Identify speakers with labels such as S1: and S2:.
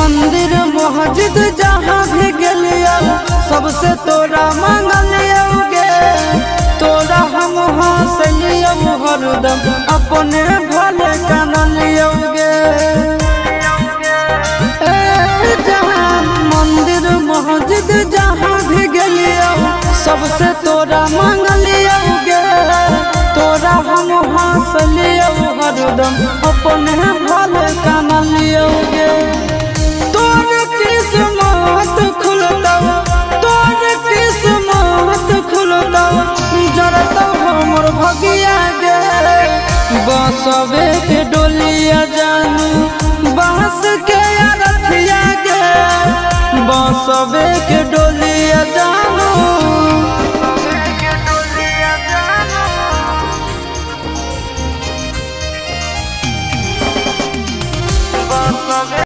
S1: मंदिर मस्जिद जहाँ भी गलिया सबसे तोरा मांगलिया गे। तोरा हम हंसलिया हरदम अपने भले कानलिया गे। मंदिर मस्जिद जहाँ भी गलिया सबसे तोरा मांगलिया गे। तोरा हम हंसलिया हरदम अपने भले कानलिया गे। तोर किस्मत खुलता तोर किस्मत खुलता जरता हमर भगिया गे। बसवे के डोलिया जानू बांस के रथिया गे। बसवे के डोलिया जानू